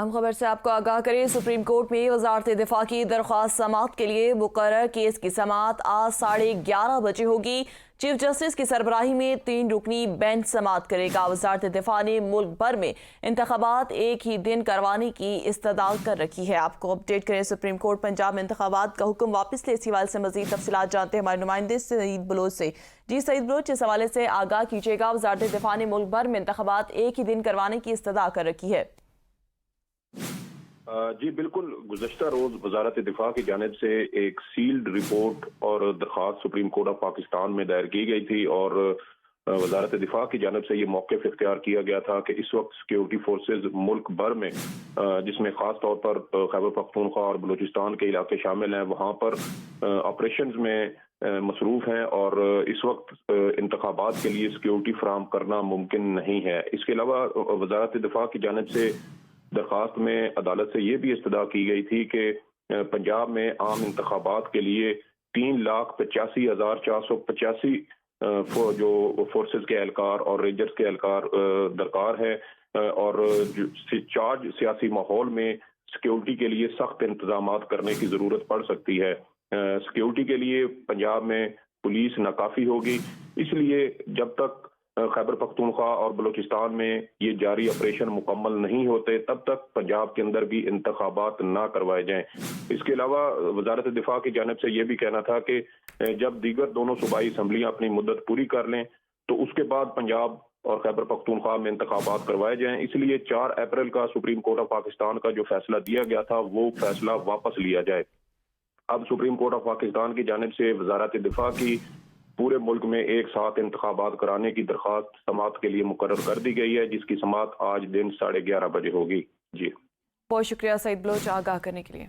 ہم خبر سے آپ کو آگاہ کریں، سپریم کورٹ میں وزارت دفاع کی درخواست سماعت کے لیے مقرر کیس کی سماعت آج 11:30 بجے ہوگی۔ چیف جسٹس کی سربراہی میں 3 رکنی بینچ سماعت کرے گا۔ وزارت دفاع نے ملک بھر میں انتخابات ایک ہی دن کروانے کی استدعا کر رکھی ہے۔ آپ کو اپڈیٹ کریں، سپریم کورٹ پنجاب میں انتخابات کا حکم واپس لے، اس حوالے سے مزید تفصیلات جانتے ہیں ہمارے نمائندے سعید بلوچ سے۔ جی سعید بلوچ، اس حوالے سے آگاہ کیجیے گا۔ وزارت دفاع نے ملک بھر میں انتخابات ایک ہی دن کروانے کی استدعا کر رکھی ہے۔ جی بالکل، گزشتہ روز وزارت دفاع کی جانب سے ایک سیلڈ رپورٹ اور درخواست سپریم کورٹ آف پاکستان میں دائر کی گئی تھی، اور وزارت دفاع کی جانب سے یہ موقف اختیار کیا گیا تھا کہ اس وقت سیکیورٹی فورسز ملک بھر میں، جس میں خاص طور پر خیبر پختونخوا اور بلوچستان کے علاقے شامل ہیں، وہاں پر آپریشنز میں مصروف ہیں، اور اس وقت انتخابات کے لیے سیکیورٹی فراہم کرنا ممکن نہیں ہے۔ اس کے علاوہ وزارت دفاع کی جانب سے درخواست میں عدالت سے یہ بھی استدعا کی گئی تھی کہ پنجاب میں عام انتخابات کے لیے 3,85,485 جو فورسز کے اہلکار اور رینجرز کے اہلکار درکار ہے، اور چارج سیاسی ماحول میں سیکیورٹی کے لیے سخت انتظامات کرنے کی ضرورت پڑ سکتی ہے۔ سیکیورٹی کے لیے پنجاب میں پولیس ناکافی ہوگی، اس لیے جب تک خیبر پختونخوا اور بلوچستان میں یہ جاری آپریشن مکمل نہیں ہوتے، تب تک پنجاب کے اندر بھی انتخابات نہ کروائے جائیں۔ اس کے علاوہ وزارت دفاع کی جانب سے یہ بھی کہنا تھا کہ جب دیگر دونوں صوبائی اسمبلیاں اپنی مدت پوری کر لیں تو اس کے بعد پنجاب اور خیبر پختونخوا میں انتخابات کروائے جائیں۔ اس لیے 4 اپریل کا سپریم کورٹ آف پاکستان کا جو فیصلہ دیا گیا تھا وہ فیصلہ واپس لیا جائے۔ اب سپریم کورٹ آف پاکستان کی جانب سے وزارت دفاع کی پورے ملک میں ایک ساتھ انتخابات کرانے کی درخواست سماعت کے لیے مقرر کر دی گئی ہے، جس کی سماعت آج دن 11:30 بجے ہوگی۔ جی بہت شکریہ سعید بلوچ آگاہ کرنے کے لیے۔